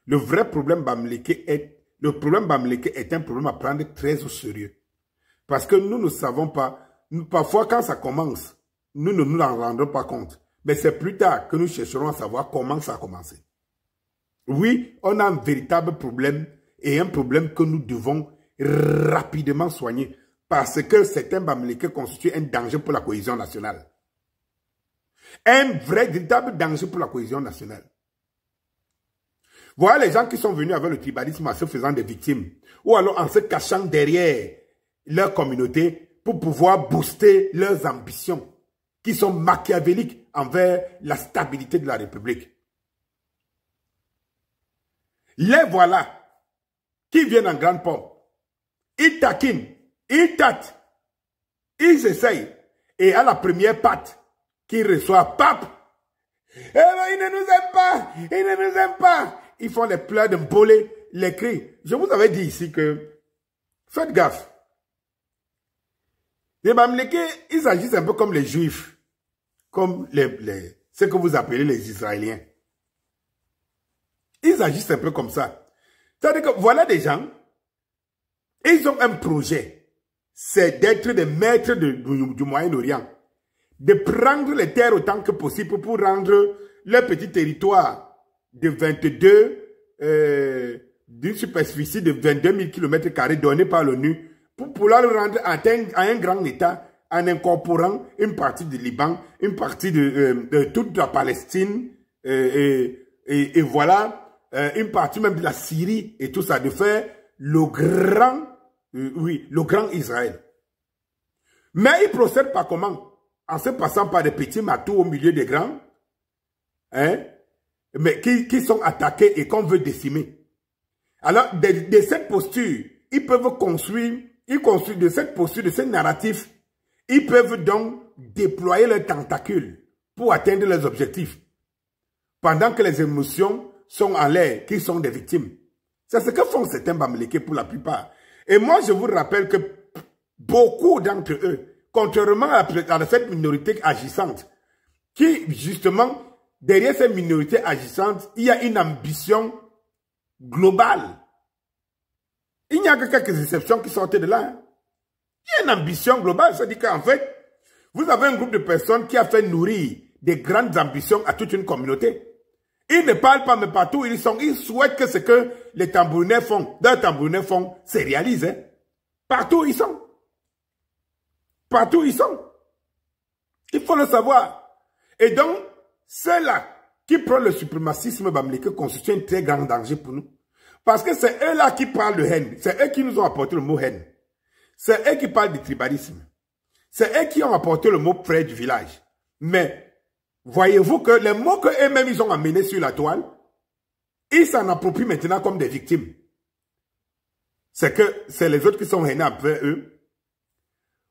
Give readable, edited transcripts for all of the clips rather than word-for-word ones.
Le vrai problème Bamileke est un problème à prendre très au sérieux. Parce que nous ne savons pas, parfois quand ça commence, nous ne nous en rendons pas compte. Mais c'est plus tard que nous chercherons à savoir comment ça a commencé. Oui, on a un véritable problème et un problème que nous devons rapidement soigner. Parce que certains Bamileke constituent un danger pour la cohésion nationale. Un véritable danger pour la cohésion nationale. Voilà les gens qui sont venus avec le tribalisme en se faisant des victimes. Ou alors en se cachant derrière leur communauté pour pouvoir booster leurs ambitions qui sont machiavéliques envers la stabilité de la République. Les voilà qui viennent en grande pompe. Ils taquinent, ils tâtent, ils essayent. Et à la première patte qu'ils reçoivent, pape, eh ben, ils ne nous aiment pas, ils ne nous aiment pas. Ils font les pleurs de mbolé, les cris. Je vous avais dit ici que, faites gaffe. Les Bamileke, ils agissent un peu comme les Juifs, comme ce que vous appelez les Israéliens. Ils agissent un peu comme ça. C'est-à-dire que voilà des gens, ils ont un projet, c'est d'être des maîtres du Moyen-Orient, de prendre les terres autant que possible pour rendre leur petit territoire de 22, d'une superficie de 22 000 km² donnée par l'ONU, pour pouvoir le rendre à un grand État en incorporant une partie du Liban, une partie de toute la Palestine, et voilà, une partie même de la Syrie et tout ça, de faire le grand, le grand Israël. Mais ils procèdent par comment? En se passant par des petits matous au milieu des grands, hein, mais qui sont attaqués et qu'on veut décimer. Alors, de cette posture, ils peuvent construire, de cette posture, de ce narratif, ils peuvent donc déployer leurs tentacules pour atteindre leurs objectifs. Pendant que les émotions sont en l'air, qu'ils sont des victimes. C'est ce que font certains Bamileke pour la plupart. Et moi, je vous rappelle que beaucoup d'entre eux, contrairement à cette minorité agissante, qui justement, derrière cette minorité agissante, il y a une ambition globale. Il n'y a que quelques exceptions qui sortent de là. Hein. Il y a une ambition globale. C'est-à-dire qu'en fait, vous avez un groupe de personnes qui a fait nourrir des grandes ambitions à toute une communauté. Ils ne parlent pas, mais partout ils sont. Ils souhaitent que ce que les tambourinets font, leurs tambourinets font, se réalise. Hein. Partout ils sont. Partout ils sont. Il faut le savoir. Et donc, ceux-là qui prennent le suprémacisme Bamileke constituent un très grand danger pour nous. Parce que c'est eux-là qui parlent de haine. C'est eux qui nous ont apporté le mot haine. C'est eux qui parlent du tribalisme. C'est eux qui ont apporté le mot près du village. Mais, voyez-vous que les mots qu'eux-mêmes ils ont amenés sur la toile, ils s'en approprient maintenant comme des victimes. C'est que c'est les autres qui sont haineux envers eux.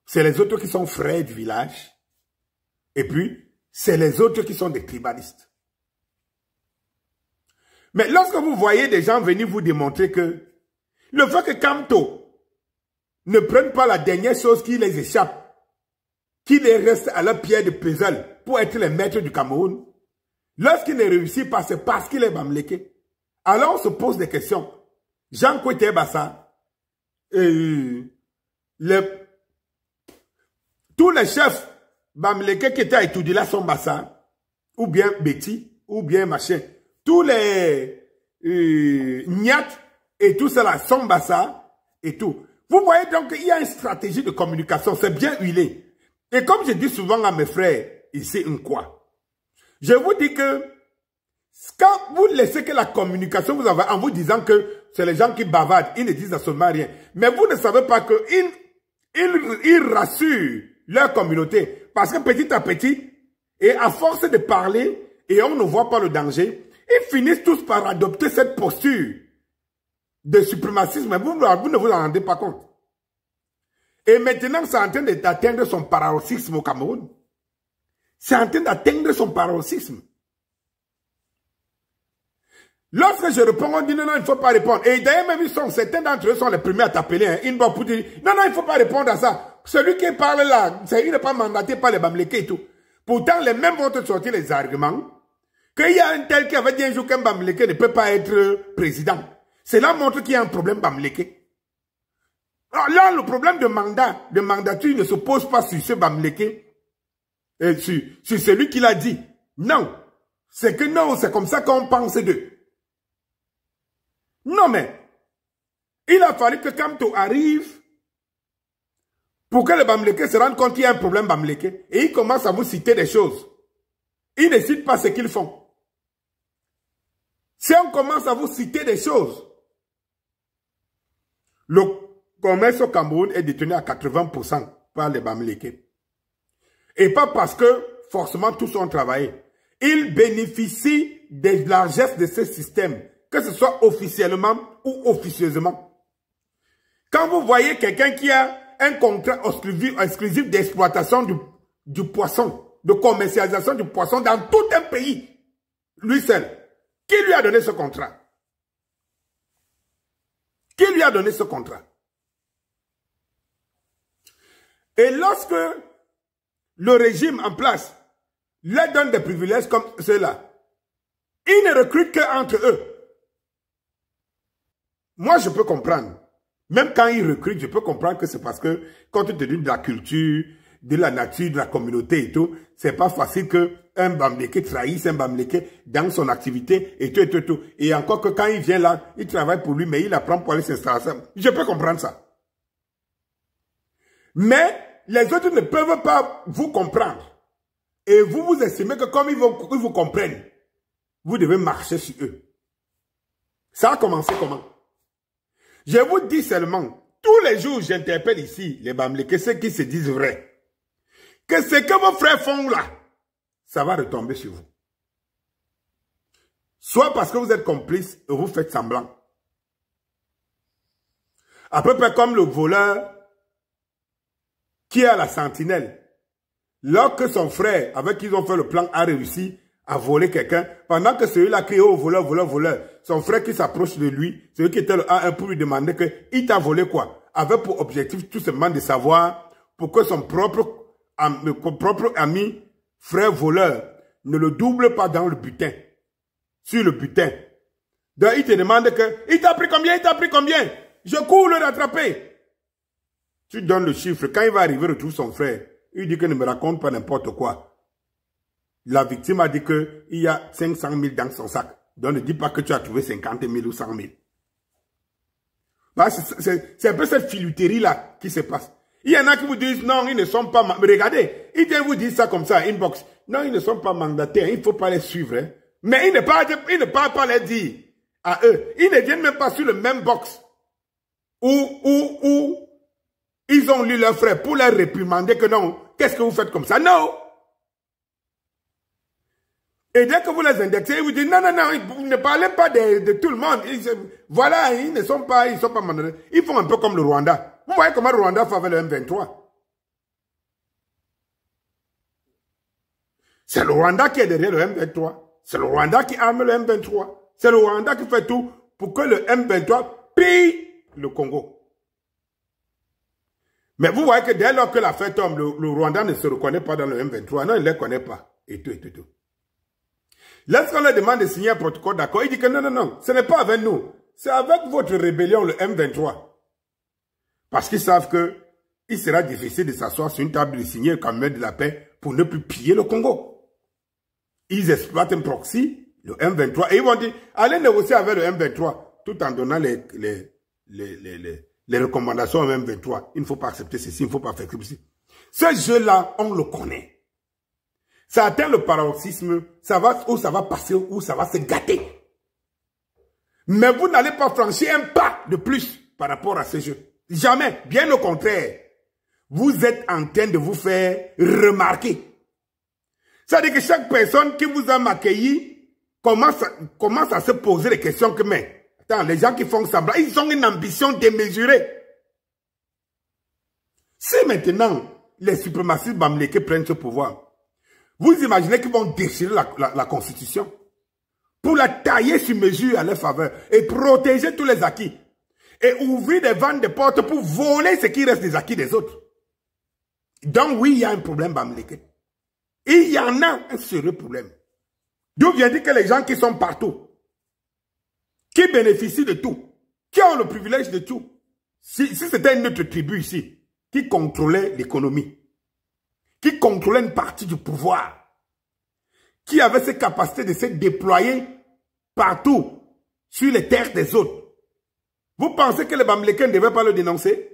C'est les autres qui sont frères du village. Et puis, c'est les autres qui sont des tribalistes. Mais lorsque vous voyez des gens venir vous démontrer que le fait que Kamto ne prenne pas la dernière chose qui les échappe, qui les reste à leur pierre de puzzle pour être les maîtres du Cameroun, lorsqu'il ne réussit pas, c'est parce qu'il est Bamileke. Alors on se pose des questions. Jean Kouete Bassa, tous les chefs Bamileke qui étaient à Etoudila sont Bassa, ou bien Betty, ou bien machin. Tous les Nyat et tout cela sont Bassa et tout. Vous voyez donc qu'il y a une stratégie de communication, c'est bien huilé. Et comme je dis souvent à mes frères, ici, quoi. Je vous dis que quand vous laissez que la communication vous avez en vous disant que c'est les gens qui bavardent, ils ne disent absolument rien. Mais vous ne savez pas qu'ils rassurent leur communauté. Parce que petit à petit, et à force de parler, et on ne voit pas le danger, ils finissent tous par adopter cette posture de suprémacisme. Mais vous ne vous en rendez pas compte. Et maintenant, c'est en train d'atteindre son paroxysme au Cameroun. C'est en train d'atteindre son paroxysme. Lorsque je réponds, on dit non, il ne faut pas répondre. Et d'ailleurs, même certains d'entre eux sont les premiers à t'appeler. Hein, pour dire, non, il ne faut pas répondre à ça. Celui qui parle là, il n'est pas mandaté par les Bamileke et tout. Pourtant, les mêmes vont te sortir les arguments Qu'il y a un tel qui avait dit un jour qu'un Bamileke ne peut pas être président. Cela montre qu'il y a un problème Bamileke. Alors là, le problème de mandature ne se pose pas sur ce Bamileke, sur celui qui l'a dit. Non. C'est que non, c'est comme ça qu'on pense d'eux. Non, mais il a fallu que Kamto arrive pour que le Bamileke se rende compte qu'il y a un problème Bamileke. Et il commence à vous citer des choses. Il ne cite pas ce qu'ils font. Si on commence à vous citer des choses, le commerce au Cameroun est détenu à 80% par les Bamileke. Et pas parce que forcément tous ont travaillé. Ils bénéficient des largesses de ce système, que ce soit officiellement ou officieusement. Quand vous voyez quelqu'un qui a un contrat exclusif d'exploitation du poisson, de commercialisation du poisson dans tout un pays, lui seul, qui lui a donné ce contrat? Qui lui a donné ce contrat? Et lorsque le régime en place leur donne des privilèges comme ceux-là, ils ne recrutent qu'entre eux. Moi, je peux comprendre. Même quand ils recrutent, je peux comprendre que c'est parce que, compte tenu de la culture, de la nature, de la communauté et tout, c'est pas facile qu'un Bamileke trahisse un Bamileke dans son activité et tout. Et encore que quand il vient là, il travaille pour lui, mais il apprend pour aller s'installer. Je peux comprendre ça. Mais les autres ne peuvent pas vous comprendre. Et vous vous estimez que comme ils vous comprennent, vous devez marcher sur eux. Ça a commencé comment? Je vous dis seulement, tous les jours j'interpelle ici les Bamileke, ceux qui se disent vrai, que ce que vos frères font là, ça va retomber sur vous. Soit parce que vous êtes complices et vous faites semblant. À peu près comme le voleur qui est à la sentinelle. Lorsque son frère, avec qui ils ont fait le plan, a réussi à voler quelqu'un, pendant que celui-là crie, oh, voleur, voleur, voleur, son frère qui s'approche de lui, celui qui était le A1 pour lui demander que, il t'a volé quoi? Avait pour objectif tout simplement de savoir pour que son propre ami, frère voleur, ne le double pas dans le butin, sur le butin. Donc il te demande que, il t'a pris combien, il t'a pris combien? Je cours le rattraper. Tu donnes le chiffre, quand il va arriver, retrouve son frère. Il dit que ne me raconte pas n'importe quoi. La victime a dit qu'il y a 500 000 dans son sac. Donc ne dis pas que tu as trouvé 50 000 ou 100 000. Bah, c'est un peu cette filouterie-là qui se passe. Il y en a qui vous disent, non, ils ne sont pas... Regardez, ils viennent vous dire ça comme ça, inbox. Non, ils ne sont pas mandataires, il ne faut pas les suivre. Hein. Mais ils ne parlent pas les dire à eux. Ils ne viennent même pas sur le même box où ils ont lu leur frère pour leur réprimander que non, qu'est-ce que vous faites comme ça? Non! Et dès que vous les indexez, ils vous disent non, vous ne parlez pas de tout le monde. Voilà, ils ne sont pas, mandataires. Ils font un peu comme le Rwanda. Vous voyez comment le Rwanda fait avec le M23. C'est le Rwanda qui est derrière le M23. C'est le Rwanda qui arme le M23. C'est le Rwanda qui fait tout pour que le M23 pille le Congo. Mais vous voyez que dès lors que l'affaire tombe, le Rwanda ne se reconnaît pas dans le M23. Non, il ne les connaît pas. Et tout. Lorsqu'on leur demande de signer un protocole d'accord, il dit que non, ce n'est pas avec nous. C'est avec votre rébellion, le M23. Parce qu'ils savent qu'il sera difficile de s'asseoir sur une table de signer comme maître de la paix pour ne plus piller le Congo. Ils exploitent un proxy, le M23, et ils vont dire, allez négocier avec le M23, tout en donnant les recommandations au M23. Il ne faut pas accepter ceci, il ne faut pas faire ceci. Ce jeu-là, on le connaît. Ça atteint le paroxysme, ça va passer, ou ça va se gâter. Mais vous n'allez pas franchir un pas de plus par rapport à ce jeu. Jamais, bien au contraire. Vous êtes en train de vous faire remarquer. C'est-à-dire que chaque personne qui vous a accueilli commence à se poser des questions que, mais, attends, les gens qui font ça, ils ont une ambition démesurée. Si maintenant, les suprémacistes bamileke prennent ce pouvoir, vous imaginez qu'ils vont déchirer la Constitution pour la tailler sur mesure à leur faveur et protéger tous les acquis et ouvrir des ventes de portes pour voler ce qui reste des acquis des autres. Donc oui, il y a un problème bamileke. Il y en a un sérieux problème. D'où vient-il que les gens qui sont partout, qui bénéficient de tout, qui ont le privilège de tout, si c'était une autre tribu ici, qui contrôlait l'économie, qui contrôlait une partie du pouvoir, qui avait cette capacité de se déployer partout sur les terres des autres, vous pensez que les Bamileke ne devaient pas le dénoncer?